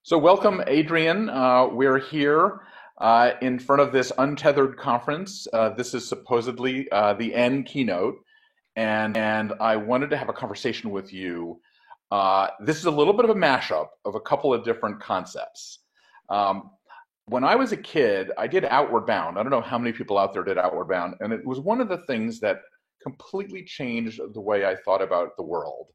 So welcome, Adrian. We're here in front of this Untethered conference. This is supposedly the end keynote, and I wanted to have a conversation with you. This is a little bit of a mashup of a couple of different concepts. Um, when I was a kid, I did Outward Bound. I don't know how many people out there did Outward Bound, and it was one of the things that completely changed the way I thought about the world.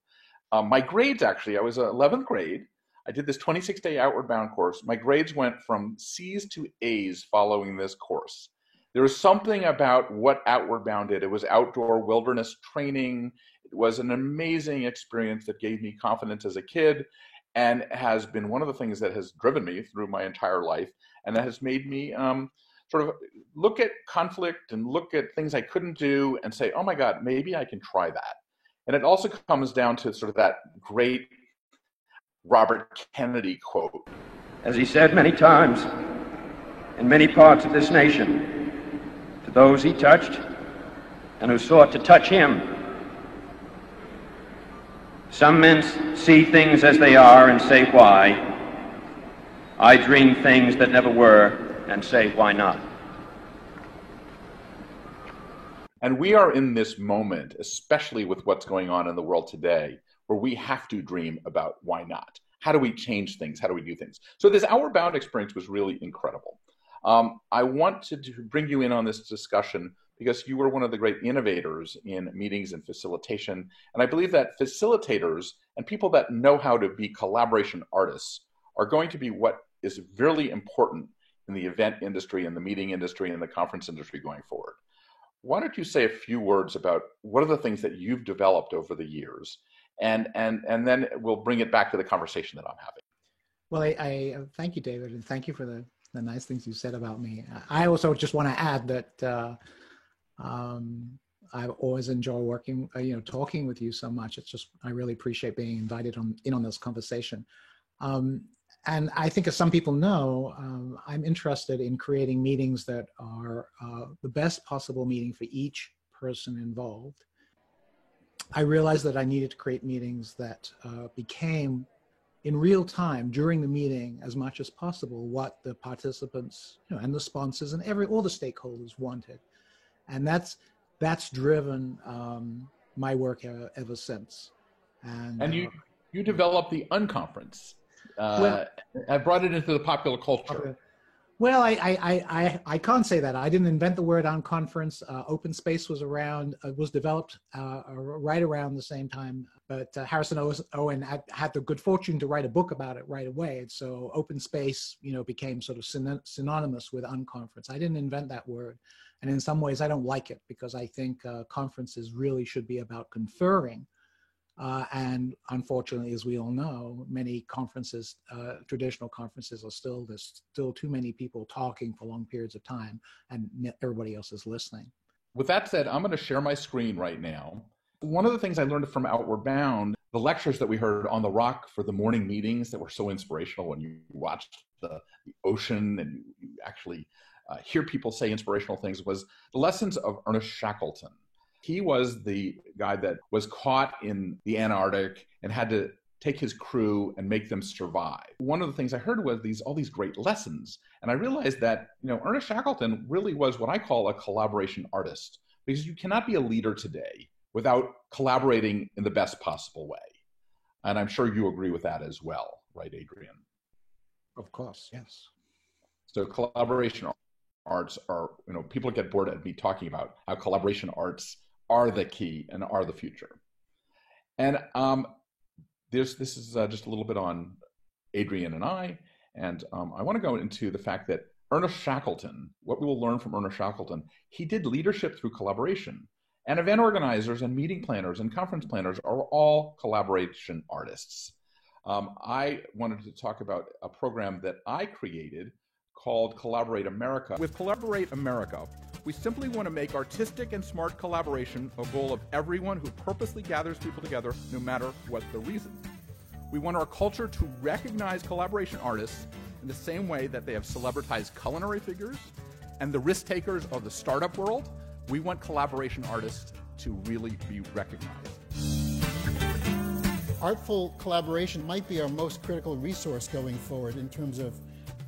My grades, actually, I was 11th grade. I did this 26-day Outward Bound course. My grades went from C's to A's following this course. There was something about what Outward Bound did. It was outdoor wilderness training. It was an amazing experience that gave me confidence as a kid and has been one of the things that has driven me through my entire life and that has made me sort of look at conflict and look at things I couldn't do and say, oh my God, maybe I can try that. And it also comes down to sort of that great Robert Kennedy quote. As he said many times in many parts of this nation, to those he touched and who sought to touch him, some men see things as they are and say why. I dream things that never were and say why not. And we are in this moment, especially with what's going on in the world today, where we have to dream about why not. How do we change things? How do we do things? So this Outward Bound experience was really incredible. I want to bring you in on this discussion because you were one of the great innovators in meetings and facilitation. And I believe that facilitators and people that know how to be collaboration artists are going to be what is really important in the event industry and the meeting industry and the conference industry going forward. Why don't you say a few words about what are the things that you've developed over the years? And then we'll bring it back to the conversation that I'm having. Well, I thank you, David, and thank you for the nice things you said about me. I also just want to add that I always enjoy working, talking with you so much. It's just, I really appreciate being invited in on this conversation. And I think, as some people know, I'm interested in creating meetings that are the best possible meeting for each person involved. I realized that I needed to create meetings that became, in real time, during the meeting, as much as possible, what the participants, and the sponsors and all the stakeholders wanted. And that's driven my work ever since. And you developed the Unconference. I brought it into the popular culture. Well, I can't say that. I didn't invent the word Unconference. Open Space was developed right around the same time. But Harrison Owen had the good fortune to write a book about it right away. And so Open Space, became sort of synonymous with Unconference. I didn't invent that word. And in some ways, I don't like it because I think conferences really should be about conferring. And unfortunately, as we all know, many conferences, traditional conferences, there's still too many people talking for long periods of time and everybody else is listening. With that said, I'm going to share my screen right now. One of the things I learned from Outward Bound, the lectures that we heard on the Rock for the morning meetings that were so inspirational when you watched the ocean and you actually hear people say inspirational things, was the lessons of Ernest Shackleton. He was the guy that was caught in the Antarctic and had to take his crew and make them survive. One of the things I heard was all these great lessons. And I realized that, Ernest Shackleton really was what I call a collaboration artist, because you cannot be a leader today without collaborating in the best possible way. And I'm sure you agree with that as well, right, Adrian? Of course, yes. So collaboration arts are, people get bored at me talking about how collaboration arts are the key and are the future. And this is just a little bit on Adrian and I. And I want to go into the fact that Ernest Shackleton, what we will learn from Ernest Shackleton, he did leadership through collaboration. And event organizers and meeting planners and conference planners are all collaboration artists. I wanted to talk about a program that I created called Collaborate America. With Collaborate America, we simply want to make artistic and smart collaboration a goal of everyone who purposely gathers people together, no matter what the reason. We want our culture to recognize collaboration artists in the same way that they have celebritized culinary figures and the risk takers of the startup world. We want collaboration artists to really be recognized. Artful collaboration might be our most critical resource going forward in terms of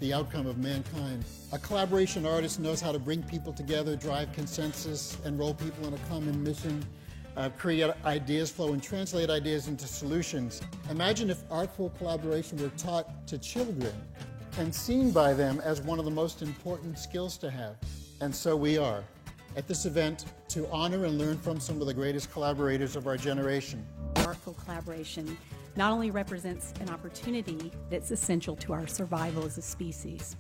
the outcome of mankind. A collaboration artist knows how to bring people together, drive consensus, enroll people in a common mission, create ideas flow, and translate ideas into solutions. Imagine if artful collaboration were taught to children and seen by them as one of the most important skills to have. And so we are at this event to honor and learn from some of the greatest collaborators of our generation. Artful collaboration not only represents an opportunity that's essential to our survival as a species.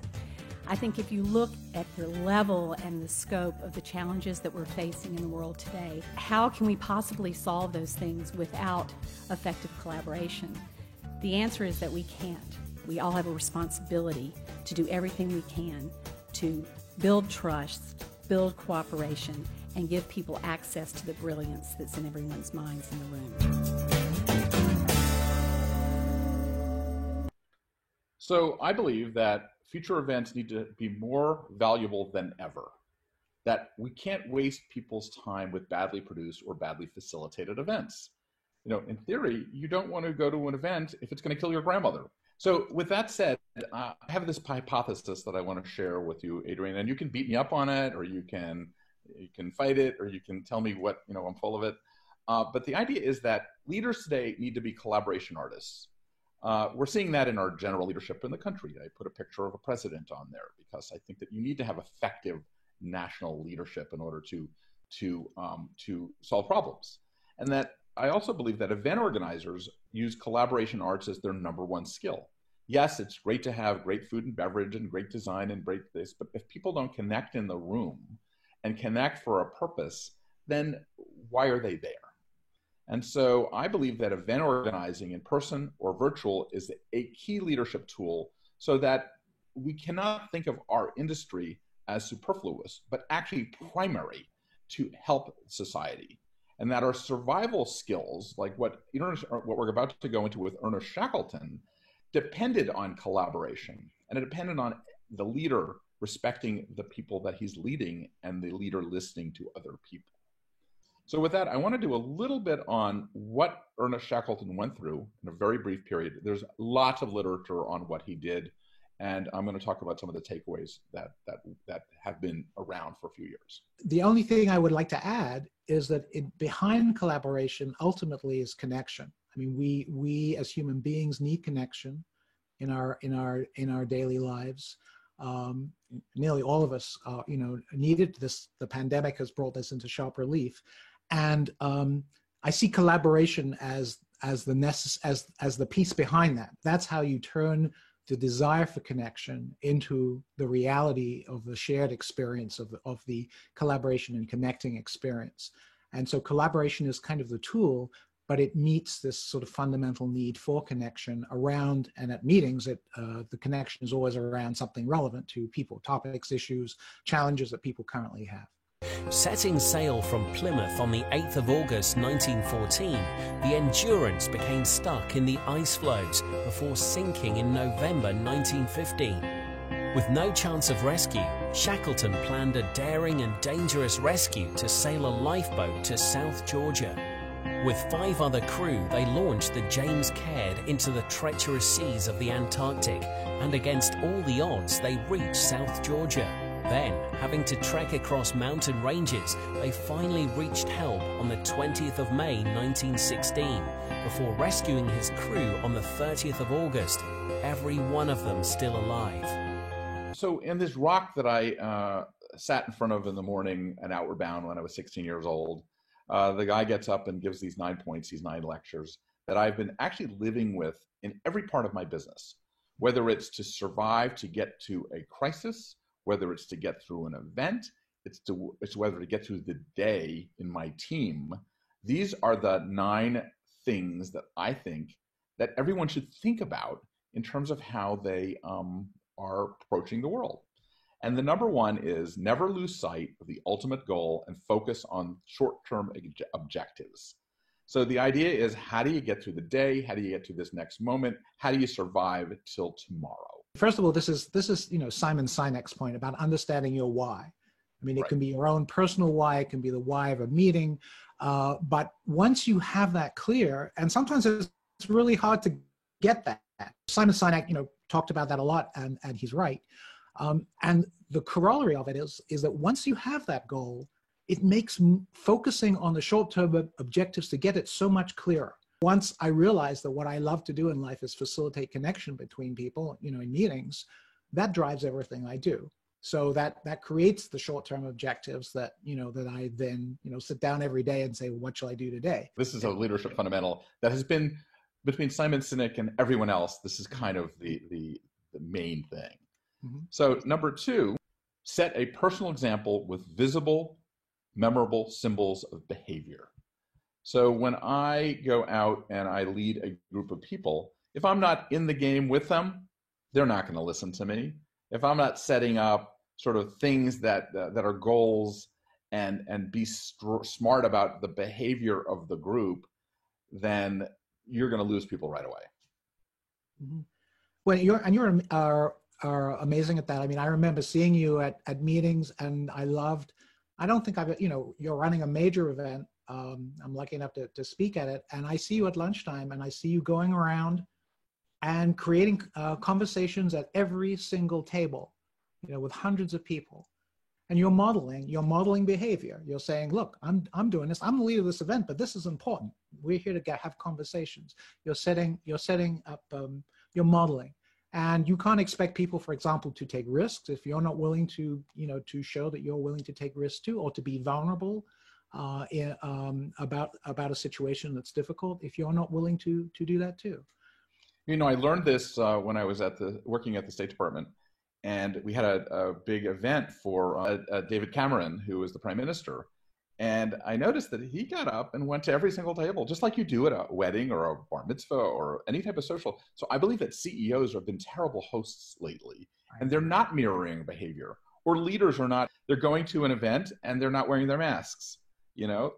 I think if you look at the level and the scope of the challenges that we're facing in the world today, how can we possibly solve those things without effective collaboration? The answer is that we can't. We all have a responsibility to do everything we can to build trust, build cooperation, and give people access to the brilliance that's in everyone's minds in the room. So I believe that future events need to be more valuable than ever, that we can't waste people's time with badly produced or badly facilitated events. You know, in theory, you don't want to go to an event if it's going to kill your grandmother. So with that said, I have this hypothesis that I want to share with you, Adrian, and you can beat me up on it, or you can fight it, or you can tell me what, you know, I'm full of it. But the idea is that leaders today need to be collaboration artists. We're seeing that in our general leadership in the country. I put a picture of a president on there because I think that you need to have effective national leadership in order to solve problems. And that I also believe that event organizers use collaboration arts as their #1 skill. Yes, it's great to have great food and beverage and great design and great this, but if people don't connect in the room and connect for a purpose, then why are they there? And so I believe that event organizing in person or virtual is a key leadership tool so that we cannot think of our industry as superfluous, but actually primary to help society. And that our survival skills, like what we're about to go into with Ernest Shackleton, depended on collaboration. And it depended on the leader respecting the people that he's leading and the leader listening to other people. So with that, I want to do a little bit on what Ernest Shackleton went through in a very brief period. There's lots of literature on what he did, and I'm going to talk about some of the takeaways that have been around for a few years. The only thing I would like to add is that behind collaboration ultimately is connection. I mean, we as human beings need connection in our daily lives. Nearly all of us, needed this. The pandemic has brought this into sharp relief. And I see collaboration as the piece behind that. That's how you turn the desire for connection into the reality of the shared experience of the collaboration and connecting experience. And so collaboration is kind of the tool, but it meets this sort of fundamental need for connection around, and at meetings, the connection is always around something relevant to people, topics, issues, challenges that people currently have. Setting sail from Plymouth on the 8th of August 1914, the Endurance became stuck in the ice floes before sinking in November 1915. With no chance of rescue, Shackleton planned a daring and dangerous rescue to sail a lifeboat to South Georgia. With 5 other crew, they launched the James Caird into the treacherous seas of the Antarctic, and against all the odds, they reached South Georgia. Then, having to trek across mountain ranges, they finally reached help on the 20th of May 1916, before rescuing his crew on the 30th of August, every one of them still alive. So in this rock that I sat in front of in the morning and Outward Bound when I was 16 years old, the guy gets up and gives these 9 points, these 9 lectures that I've been actually living with in every part of my business, whether it's to survive to get to a crisis, whether it's to get through an event, it's whether to get through the day in my team. These are the 9 things that I think that everyone should think about in terms of how they are approaching the world. And the #1 is never lose sight of the ultimate goal and focus on short-term objectives. So the idea is, how do you get through the day? How do you get to this next moment? How do you survive till tomorrow? First of all, this is Simon Sinek's point about understanding your why. I mean, it can be your own personal why, it can be the why of a meeting, but once you have that clear, and sometimes it's it's really hard to get that. Simon Sinek, talked about that a lot, and he's right. And the corollary of it is that once you have that goal, it makes focusing on the short-term objectives to get it so much clearer. Once I realized that what I love to do in life is facilitate connection between people, in meetings, that drives everything I do. So that creates the short-term objectives that, that I then, sit down every day and say, what shall I do today? This is a leadership fundamental that has been between Simon Sinek and everyone else. This is kind of the main thing. Mm-hmm. So number 2, set a personal example with visible, memorable symbols of behavior. So when I go out and I lead a group of people, if I'm not in the game with them, they're not going to listen to me. If I'm not setting up sort of things that are goals and be smart about the behavior of the group, then you're going to lose people right away. Mm-hmm. Well, you are amazing at that. I mean, I remember seeing you at meetings, and I don't think you're running a major event. I'm lucky enough to speak at it, and I see you at lunchtime, and I see you going around and creating conversations at every single table, with hundreds of people. And you're modeling behavior. You're saying, look, I'm doing this. I'm the leader of this event, but this is important. We're here to have conversations. You're setting up, you're modeling. And you can't expect people, for example, to take risks if you're not willing to, to show that you're willing to take risks too, or to be vulnerable about a situation that's difficult, if you're not willing to do that too. I learned this when I was working at the State Department, and we had a big event for David Cameron, who was the Prime Minister. And I noticed that he got up and went to every single table, just like you do at a wedding or a bar mitzvah or any type of social. So I believe that CEOs have been terrible hosts lately, and they're not mirroring behavior. Or leaders are not. They're going to an event and they're not wearing their masks.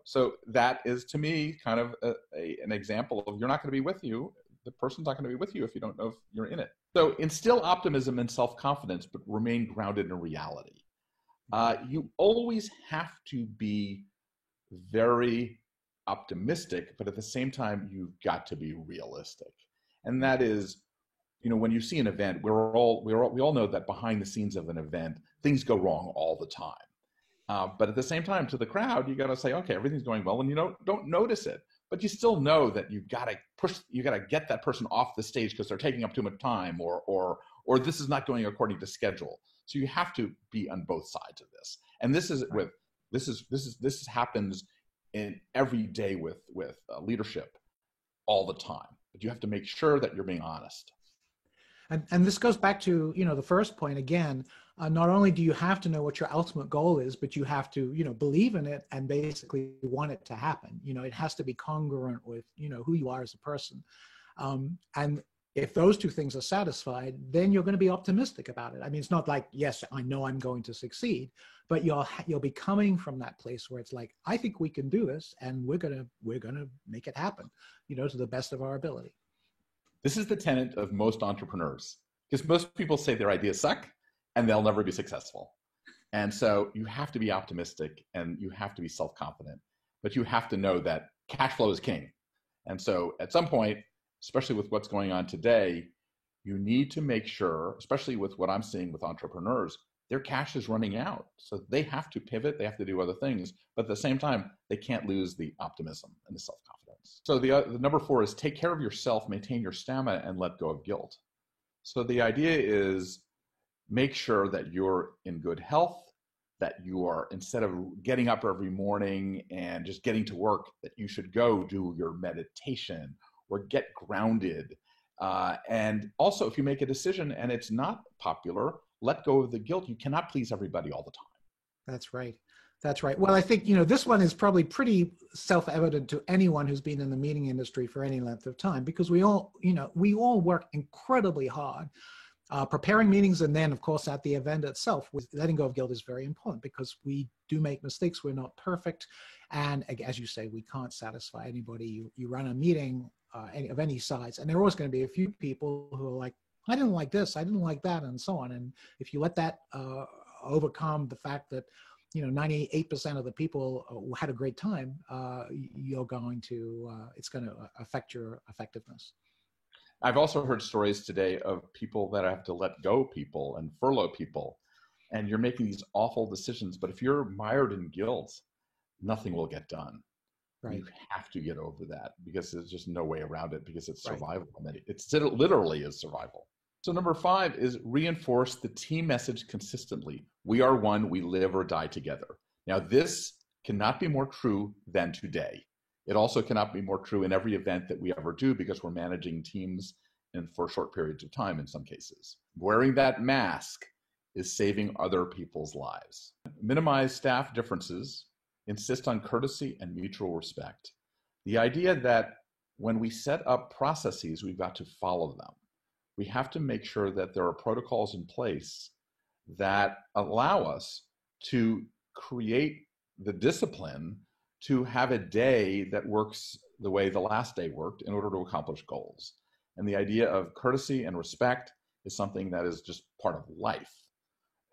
So that is, to me, kind of an example of, you're not going to be with you. The person's not going to be with you if you don't know if you're in it. So instill optimism and self-confidence, but remain grounded in reality. You always have to be very optimistic, but at the same time, you've got to be realistic. And that is, when you see an event, we all know that behind the scenes of an event, things go wrong all the time. But at the same time, to the crowd, you got to say, okay, everything's going well, and you don't notice it. But you still know that you got to get that person off the stage because they're taking up too much time, or this is not going according to schedule. So you have to be on both sides of this. And this happens in every day with leadership all the time. But you have to make sure that you're being honest. And this goes back to, the first point again. Not only do you have to know what your ultimate goal is, but you have to, believe in it and basically want it to happen. It has to be congruent with, who you are as a person. And if those two things are satisfied, then you're going to be optimistic about it. I mean, it's not like, yes, I know I'm going to succeed, but you'll be coming from that place where it's like, I think we can do this, and we're going to make it happen, to the best of our ability. This is the tenet of most entrepreneurs, because most people say their ideas suck and they'll never be successful. And so you have to be optimistic and you have to be self-confident, but you have to know that cash flow is king. And so at some point, especially with what's going on today, you need to make sure, especially with what I'm seeing with entrepreneurs, their cash is running out. So they have to pivot, they have to do other things, but at the same time, they can't lose the optimism and the self-confidence. So the number 4 is take care of yourself, maintain your stamina, and let go of guilt. So the idea is make sure that you're in good health, that you are, instead of getting up every morning and just getting to work, that you should go do your meditation or get grounded. And also, if you make a decision and it's not popular, let go of the guilt. You cannot please everybody all the time. That's right. That's right. Well, I think, this one is probably pretty self-evident to anyone who's been in the meeting industry for any length of time, because we all work incredibly hard preparing meetings, and then, of course, at the event itself. Letting go of guilt is very important because we do make mistakes. We're not perfect. And as you say, we can't satisfy anybody. You run a meeting of any size, and there are always going to be a few people who are like, I didn't like this, I didn't like that, and so on. And if you let that overcome the fact that 98% of the people had a great time, you're going to, it's going to affect your effectiveness. I've also heard stories today of people that have to let go people and furlough people, and you're making these awful decisions. But if you're mired in guilt, nothing will get done. Right. You have to get over that because there's just no way around it because it's survival. Right. It literally is survival. So number 5 is reinforce the team message consistently. We are one, we live or die together. Now this cannot be more true than today. It also cannot be more true in every event that we ever do because we're managing teams for short periods of time in some cases. Wearing that mask is saving other people's lives. Minimize staff differences, insist on courtesy and mutual respect. The idea that when we set up processes, we've got to follow them. We have to make sure that there are protocols in place that allow us to create the discipline to have a day that works the way the last day worked in order to accomplish goals. And the idea of courtesy and respect is something that is just part of life.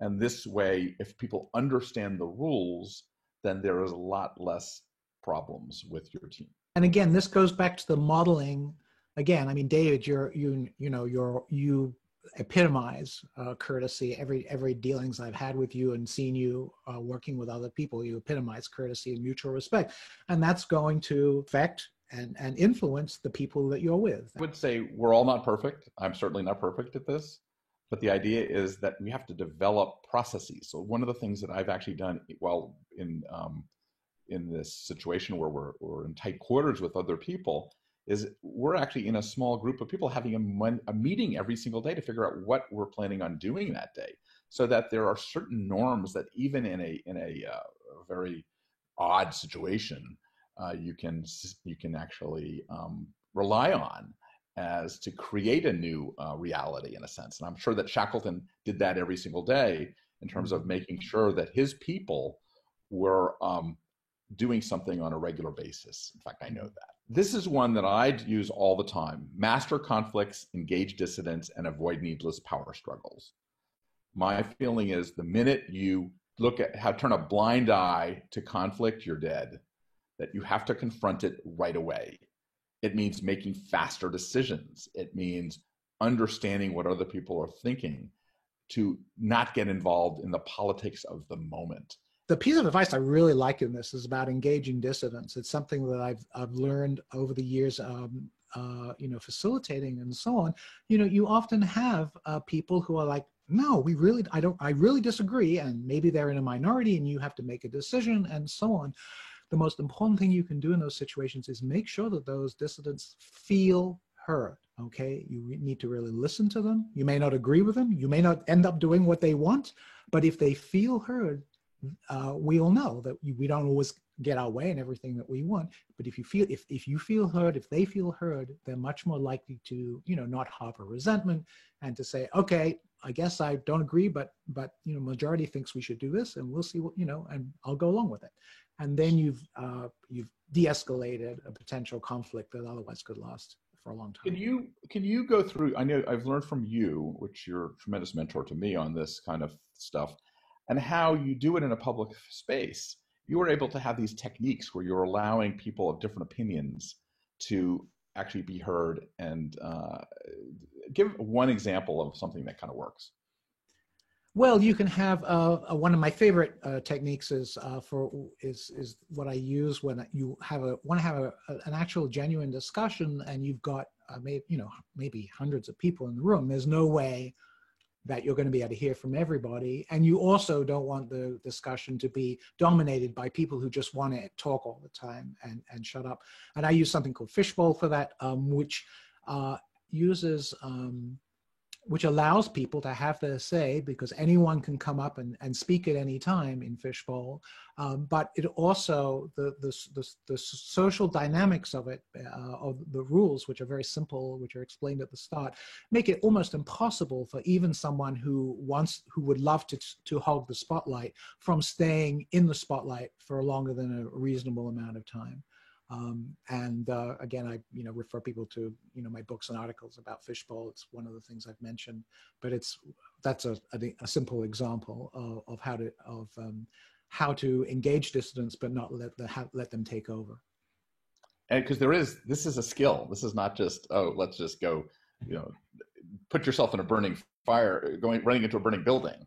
And this way, if people understand the rules, then there is a lot less problems with your team. And again, this goes back to the modeling. Again, I mean, David, you epitomize courtesy. Every dealings I've had with you and seen you working with other people, you epitomize courtesy and mutual respect, and that's going to affect and influence the people that you're with. I would say we're all not perfect. I'm certainly not perfect at this, but the idea is that we have to develop processes. So one of the things that I've actually done while in this situation where we're in tight quarters with other people is we're actually in a small group of people having a meeting every single day to figure out what we're planning on doing that day, so that there are certain norms that even in a very odd situation, you can actually rely on as to create a new reality in a sense. And I'm sure that Shackleton did that every single day in terms of making sure that his people were doing something on a regular basis. In fact, I know that. This is one that I use all the time. Master conflicts, engage dissidents, and avoid needless power struggles. My feeling is the minute you look at turn a blind eye to conflict, you're dead. That you have to confront it right away. It means making faster decisions. It means understanding what other people are thinking, to not get involved in the politics of the moment. The piece of advice I really like in this is about engaging dissidents. It's something that I've learned over the years, facilitating and so on. You often have people who are like, no, I really disagree, and maybe they're in a minority, and you have to make a decision and so on. The most important thing you can do in those situations is make sure that those dissidents feel heard. Okay, you need to really listen to them. You may not agree with them. You may not end up doing what they want, but if they feel heard, we all know that we don't always get our way in everything that we want. But if you feel heard, if they feel heard, they're much more likely to not harbor resentment and to say, okay, I guess I don't agree, but majority thinks we should do this, and we'll see what and I'll go along with it. And then you've de-escalated a potential conflict that otherwise could last for a long time. Can you go through? I know I've learned from you, which you're a tremendous mentor to me on this kind of stuff, and how you do it in a public space. You were able to have these techniques where you're allowing people of different opinions to actually be heard, and give one example of something that kind of works. Well, you can have one of my favorite techniques is what I use when you want to have an actual genuine discussion, and you've got maybe hundreds of people in the room. There's no way that you're going to be able to hear from everybody, and you also don't want the discussion to be dominated by people who just want to talk all the time and shut up. And I use something called Fishbowl for that, which which allows people to have their say, because anyone can come up and speak at any time in Fishbowl. But it also, the social dynamics of it, of the rules, which are very simple, which are explained at the start, make it almost impossible for even someone who would love to hog the spotlight from staying in the spotlight for longer than a reasonable amount of time. Again, I refer people to my books and articles about Fishbowl. It's one of the things I've mentioned, but that's a simple example of how to how to engage dissidents, but not let them take over. And because this is a skill. This is not just, oh, let's just go, put yourself in a burning fire, running into a burning building.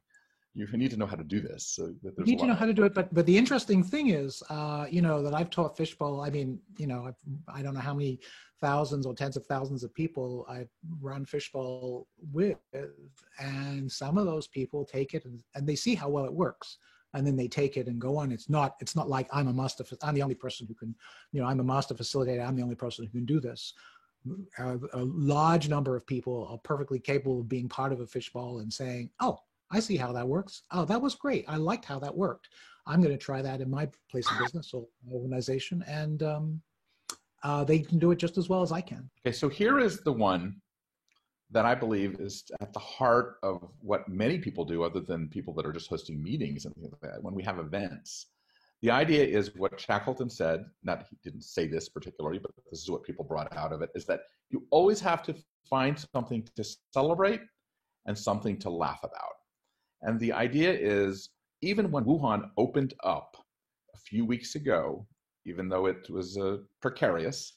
You need to know how to do this. So that you need to know how to do it. But the interesting thing is, that I've taught fishbowl. I mean, I don't know how many thousands or tens of thousands of people I've run fishbowl with, and some of those people take it and they see how well it works, and then they take it and go on. It's not like I'm the only person who can, I'm a master facilitator. I'm the only person who can do this. A large number of people are perfectly capable of being part of a fishbowl and saying, oh, I see how that works. Oh, that was great. I liked how that worked. I'm going to try that in my place of business or organization. And they can do it just as well as I can. Okay, so here is the one that I believe is at the heart of what many people do, other than people that are just hosting meetings and things like that, when we have events. The idea is what Shackleton said, not he didn't say this particularly, but this is what people brought out of it, is that you always have to find something to celebrate and something to laugh about. And the idea is, even when Wuhan opened up a few weeks ago, even though it was precarious,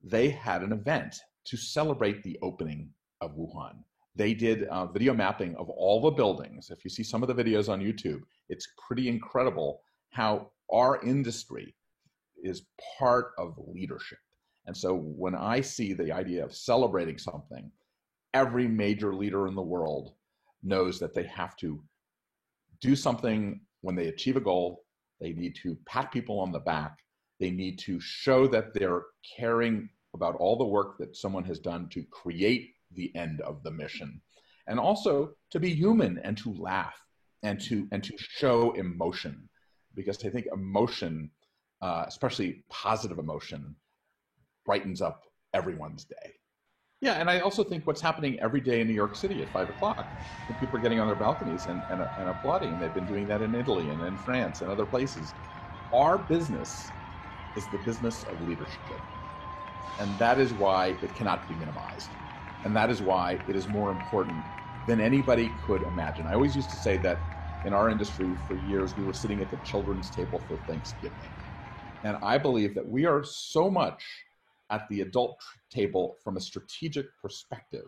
they had an event to celebrate the opening of Wuhan. They did video mapping of all the buildings. If you see some of the videos on YouTube, it's pretty incredible how our industry is part of leadership. And so when I see the idea of celebrating something, every major leader in the world knows that they have to do something when they achieve a goal. They need to pat people on the back. They need to show that they're caring about all the work that someone has done to create the end of the mission. And also to be human and to laugh and to show emotion. Because I think emotion, especially positive emotion, brightens up everyone's day. Yeah, and I also think what's happening every day in New York City at 5 o'clock, when people are getting on their balconies and applauding, and they've been doing that in Italy and in France and other places. Our business is the business of leadership. And that is why it cannot be minimized. And that is why it is more important than anybody could imagine. I always used to say that in our industry for years, we were sitting at the children's table for Thanksgiving. And I believe that we are so much at the adult table from a strategic perspective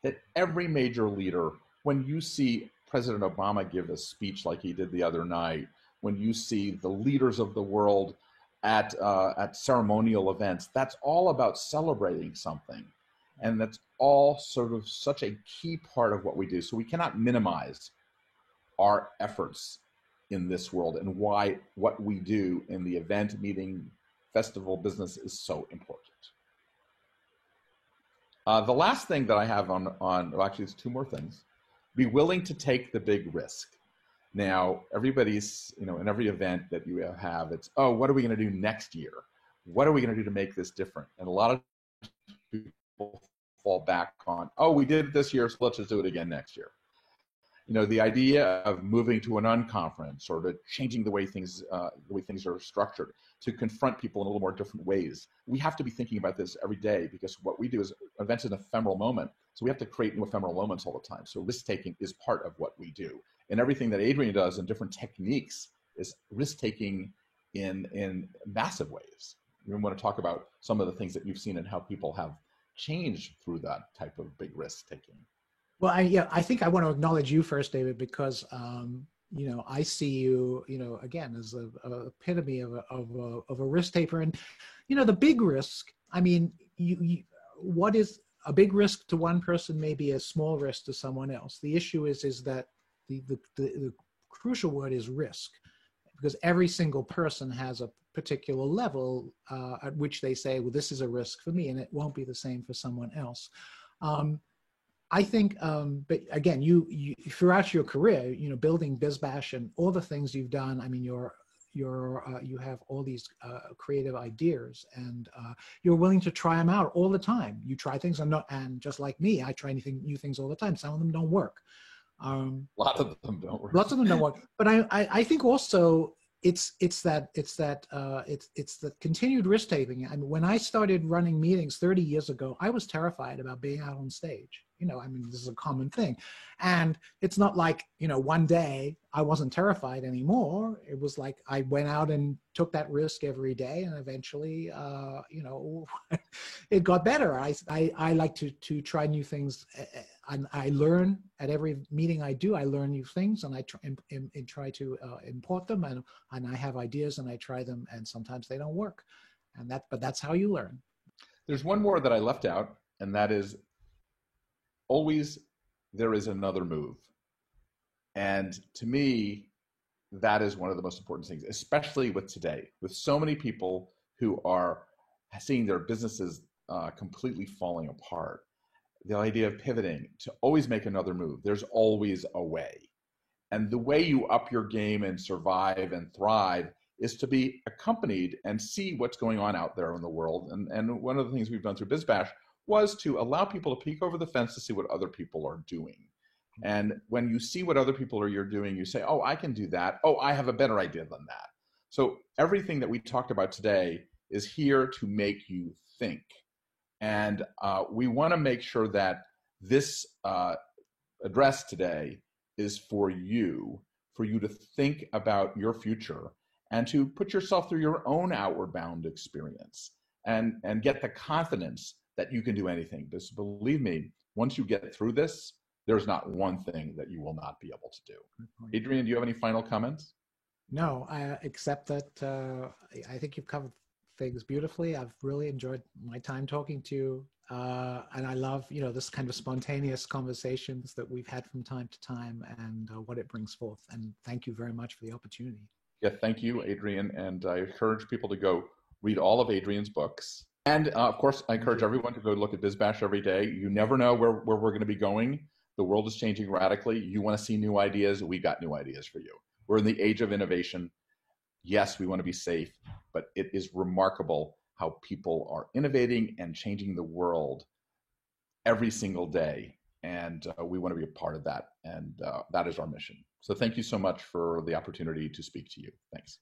that every major leader, when you see President Obama give a speech like he did the other night, when you see the leaders of the world at ceremonial events, that's all about celebrating something. And that's all sort of such a key part of what we do. So we cannot minimize our efforts in this world and why what we do in the event, meeting, festival business is so important. The last thing that I have well, actually it's two more things. Be willing to take the big risk. Now, everybody's, in every event that you have, it's, oh, what are we going to do next year? What are we going to do to make this different? And a lot of people fall back on, oh, we did it this year, so let's just do it again next year. The idea of moving to an unconference or to changing the way things are structured, to confront people in a little more different ways. We have to be thinking about this every day, because what we do is events an ephemeral moment. So we have to create new ephemeral moments all the time. So risk-taking is part of what we do. And everything that Adrian does in different techniques is risk-taking in massive ways. We want to talk about some of the things that you've seen and how people have changed through that type of big risk-taking. Well, I think I want to acknowledge you first, David, because I see you, again, as a epitome of a risk taker. And the big risk. I mean, what is a big risk to one person may be a small risk to someone else. The issue is that the crucial word is risk, because every single person has a particular level at which they say, well, this is a risk for me, and it won't be the same for someone else. I think, but again, you throughout your career, building BizBash and all the things you've done, I mean, you have all these creative ideas, and you're willing to try them out all the time. You try things, and just like me, I try new things all the time. Some of them don't work. Lots of them don't work. Lots of them don't work. But I think also it's the continued risk taking. And when I started running meetings 30 years ago, I was terrified about being out on stage. I mean, this is a common thing. And it's not like, one day I wasn't terrified anymore. It was like I went out and took that risk every day, and eventually, it got better. I like to try new things, and I learn at every meeting I do. I learn new things, and I try to import them, and I have ideas, and I try them, and sometimes they don't work, but that's how you learn. There's one more that I left out, and that is always there is another move. And to me, that is one of the most important things, especially with today, with so many people who are seeing their businesses completely falling apart. The idea of pivoting to always make another move. There's always a way. And the way you up your game and survive and thrive is to be accompanied and see what's going on out there in the world. And one of the things we've done through BizBash was to allow people to peek over the fence to see what other people are doing. And when you see what other people you're doing, you say, oh, I can do that. Oh, I have a better idea than that. So everything that we talked about today is here to make you think. And we want to make sure that this address today is for you to think about your future and to put yourself through your own outward bound experience and get the confidence that you can do anything. Because believe me, once you get through this, there's not one thing that you will not be able to do. Adrian, do you have any final comments? No, except that I think you've covered things beautifully. I've really enjoyed my time talking to you. And I love, this kind of spontaneous conversations that we've had from time to time and what it brings forth. And thank you very much for the opportunity. Yeah, thank you, Adrian. And I encourage people to go read all of Adrian's books. And of course, I encourage everyone to go look at BizBash every day. You never know where we're going to be going. The world is changing radically. You want to see new ideas? We got new ideas for you. We're in the age of innovation. Yes, we want to be safe, but it is remarkable how people are innovating and changing the world every single day. And we want to be a part of that. And that is our mission. So thank you so much for the opportunity to speak to you. Thanks.